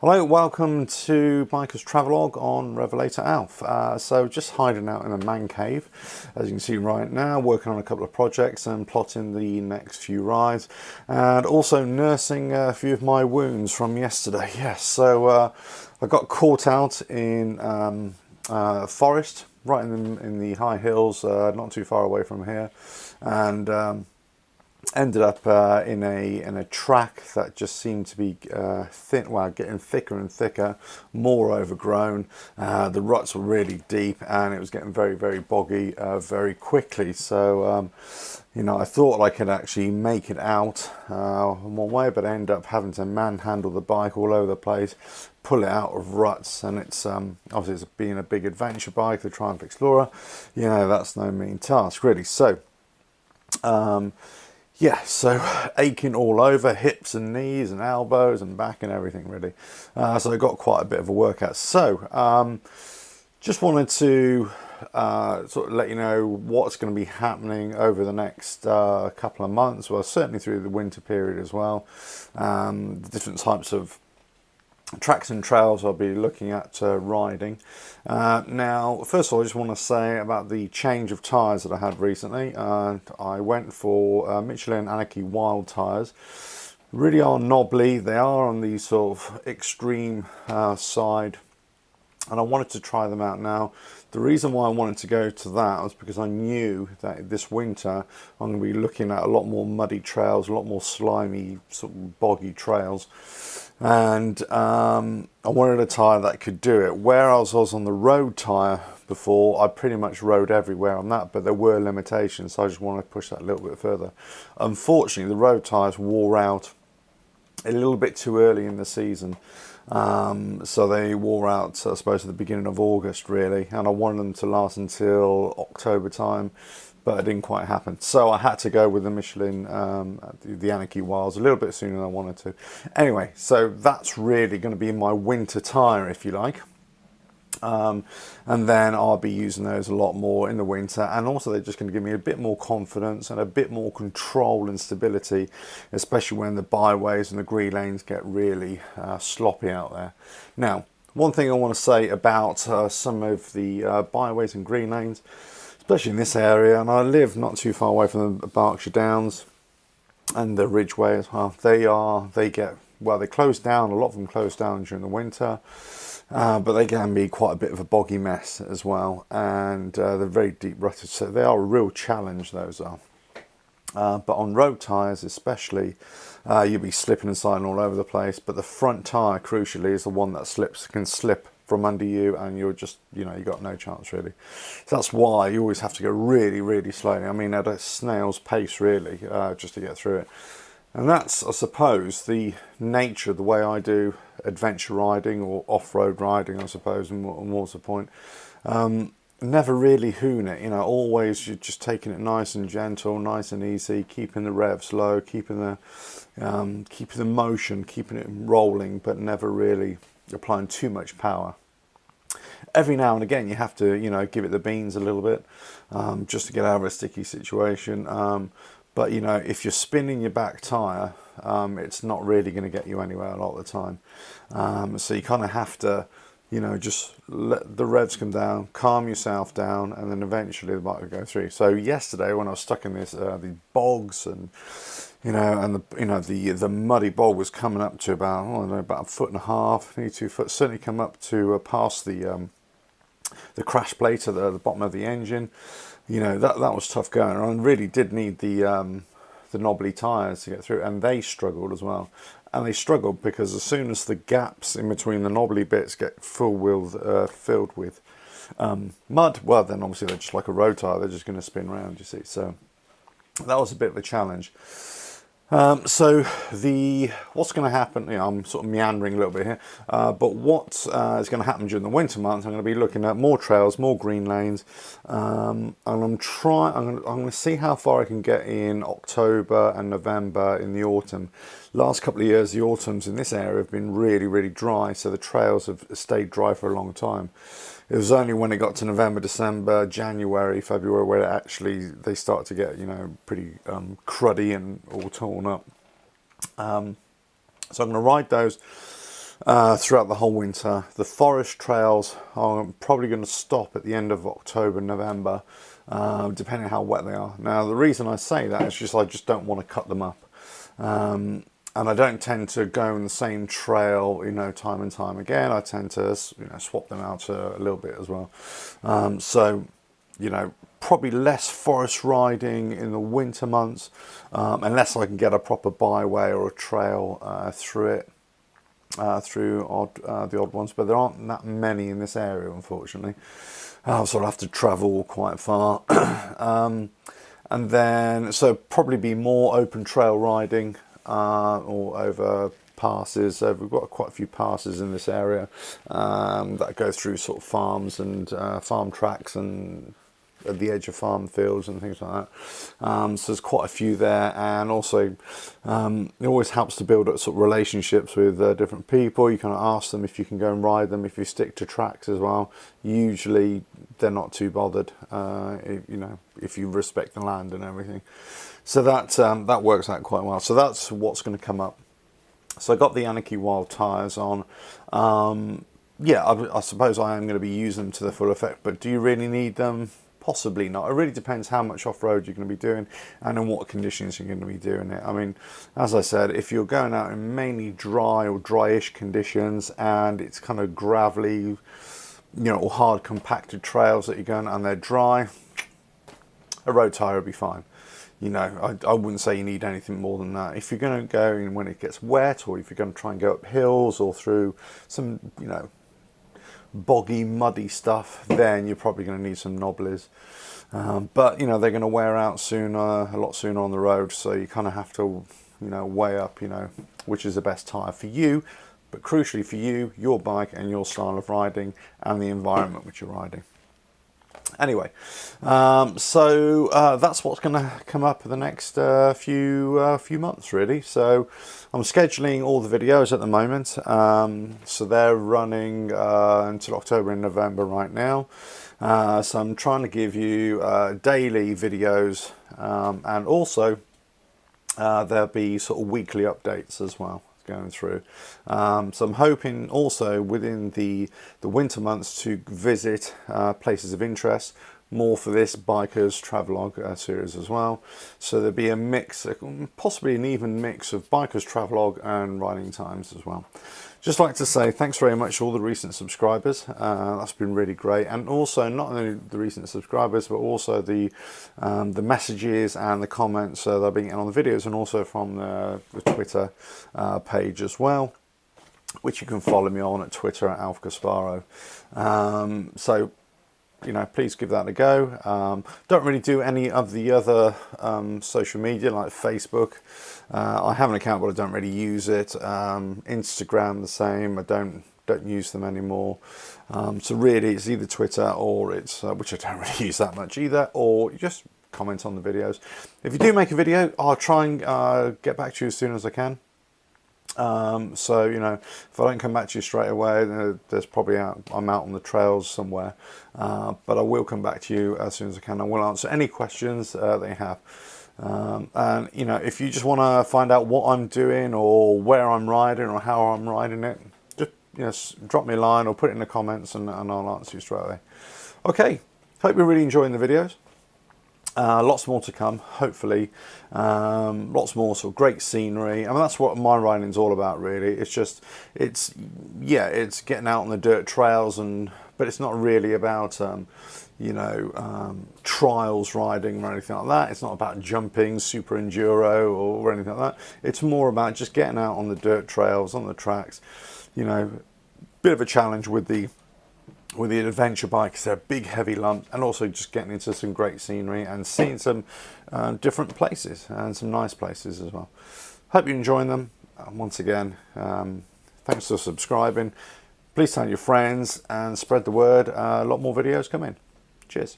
Hello, welcome to Micah's Travelog on Revelator Alf. So just hiding out in a man cave, as you can see right now, working on a couple of projects and plotting the next few rides, and also nursing a few of my wounds from yesterday. Yes, so I got caught out in forest, right in the high hills, not too far away from here, and ended up in a track that just seemed to be getting thicker and thicker, more overgrown. The ruts were really deep, and it was getting very, very boggy very quickly. So, I thought I could actually make it out one way, but I ended up having to manhandle the bike all over the place, pull it out of ruts, and it's obviously it's being a big adventure bike, the Triumph Explorer. That's no mean task, really. So. Yeah, so aching all over, hips and knees and elbows and back and everything really. So I got quite a bit of a workout. So just wanted to sort of let you know what's going to be happening over the next couple of months. Well, certainly through the winter period as well. The different types of tracks and trails I'll be looking at riding. Now, first of all, I just want to say about the change of tyres that I had recently. I went for Michelin Anarchy Wild tyres. Really are knobbly. They are on the sort of extreme side, and I wanted to try them out now. The reason why I wanted to go to that was because I knew that this winter I'm going to be looking at a lot more muddy trails, a lot more slimy, sort of boggy trails. And I wanted a tyre that could do it. Whereas I was on the road tyre before, I pretty much rode everywhere on that, but there were limitations, so I just wanted to push that a little bit further. Unfortunately, the road tyres wore out a little bit too early in the season. So they wore out, I suppose, at the beginning of August, really, and I wanted them to last until October time, but it didn't quite happen. So I had to go with the Michelin, the Anarchy Wilds, a little bit sooner than I wanted to. Anyway, so that's really going to be my winter tyre, if you like. And then I'll be using those a lot more in the winter, and also they're just going to give me a bit more confidence and a bit more control and stability, especially when the byways and the green lanes get really sloppy out there. Now, one thing I want to say about some of the byways and green lanes, especially in this area, and I live not too far away from the Berkshire Downs and the Ridgeway as well. They close down, a lot of them close down during the winter. But they can be quite a bit of a boggy mess as well, and they're very deep rutted, so they are a real challenge, those are. But on road tyres especially, you'll be slipping and sliding all over the place, but the front tyre, crucially, is the one that can slip from under you, and you're just, you've got no chance really. So that's why you always have to go really, really slowly. I mean, at a snail's pace really, just to get through it. And that's, I suppose, the nature of the way I do adventure riding or off-road riding, I suppose, and more's the point. Never really hoon it, always you're just taking it nice and gentle, nice and easy, keeping the revs low, keeping the motion, keeping it rolling, but never really applying too much power. Every now and again you have to, give it the beans a little bit, just to get out of a sticky situation. But, if you're spinning your back tyre, it's not really going to get you anywhere a lot of the time. So you kind of have to, just let the revs come down, calm yourself down, and then eventually the bike will go through. So yesterday when I was stuck in this, the bogs and, the muddy bog was coming up to about a foot and a half, nearly 2 foot, certainly come up to past the crash plate at the bottom of the engine. That was tough going. I really did need the knobbly tyres to get through, and they struggled as well. And they struggled because as soon as the gaps in between the knobbly bits get filled with mud, well, then obviously they're just like a road tyre. They're just going to spin round, you see. So that was a bit of a challenge. So what's going to happen, I'm sort of meandering a little bit here, but what is going to happen during the winter months, I'm going to be looking at more trails, more green lanes, and I'm going to see how far I can get in October and November in the autumn. Last couple of years, the autumns in this area have been really, really dry, so the trails have stayed dry for a long time. It was only when it got to November, December, January, February, where they start to get, pretty cruddy and all torn up. So I'm going to ride those. throughout the whole winter. The forest trails are probably going to stop at the end of October, November, depending on how wet they are. Now, the reason I say that is just I just don't want to cut them up. And I don't tend to go on the same trail, you know, time and time again. I tend to, you know, swap them out a little bit as well. So, you know, probably less forest riding in the winter months, unless I can get a proper byway or a trail through it, through the odd ones. But there aren't that many in this area, unfortunately. So I'll have to travel quite far. And then, so probably be more open trail riding, or over passes. So we've got quite a few passes in this area that go through sort of farms and farm tracks and at the edge of farm fields and things like that. So there's quite a few there, and also it always helps to build up sort of relationships with different people. You kind of ask them if you can go and ride them, if you stick to tracks as well. Usually they're not too bothered, you know, if you respect the land and everything. So that works out quite well. So that's what's going to come up. So I got the Anarchy Wild tyres on. Yeah, I suppose I am going to be using them to the full effect, but do you really need them? Possibly not. It really depends how much off-road you're going to be doing and in what conditions you're going to be doing it. I mean, as I said, if you're going out in mainly dry or dryish conditions and it's kind of gravelly, you know, or hard compacted trails that you're going and they're dry, a road tyre will be fine. You know, I wouldn't say you need anything more than that. If you're going to go in when it gets wet, or if you're going to try and go up hills or through some, you know, boggy, muddy stuff, then you're probably going to need some knobblies. But, you know, they're going to wear out sooner, a lot sooner on the road, so you kind of have to, you know, weigh up, you know, which is the best tyre for you, but crucially for you, your bike and your style of riding and the environment which you're riding. Anyway, so that's what's going to come up for the next few months, really. So I'm scheduling all the videos at the moment. So they're running until October and November right now. So I'm trying to give you daily videos, and also there'll be sort of weekly updates as well going through. So I'm hoping also within the winter months to visit places of interest, more for this Bikers Travelog series as well. So there'll be a mix, possibly an even mix of Bikers Travelog and riding times as well. Just like to say thanks very much to all the recent subscribers. That's been really great, and also not only the recent subscribers, but also the messages and the comments that I've been getting on the videos, and also from the Twitter page as well, which you can follow me on at Twitter at Alf Gasparo. So, you know, please give that a go. Don't really do any of the other social media like Facebook. I have an account, but I don't really use it. Instagram the same. I don't use them anymore. So really, it's either Twitter or it's which I don't really use that much either, or you just comment on the videos. If you do make a video, I'll try and get back to you as soon as I can. So, you know, if I don't come back to you straight away, there's probably I'm out on the trails somewhere, but I will come back to you as soon as I can. I will answer any questions that you have. And, you know, if you just want to find out what I'm doing or where I'm riding or how I'm riding it, just, you know, drop me a line or put it in the comments and I'll answer you straight away. Okay, hope you're really enjoying the videos. Lots more to come, hopefully. Lots more sort of great scenery. I mean, that's what my riding's all about, really. It's just, it's getting out on the dirt trails, but it's not really about, you know, trials riding or anything like that. It's not about jumping, super enduro or anything like that. It's more about just getting out on the dirt trails, on the tracks. You know, bit of a challenge with the adventure bikes. They're a big heavy lump, and also just getting into some great scenery and seeing some different places and some nice places as well. Hope you're enjoying them. Once again, thanks for subscribing. Please tell your friends and spread the word. A lot more videos coming. Cheers.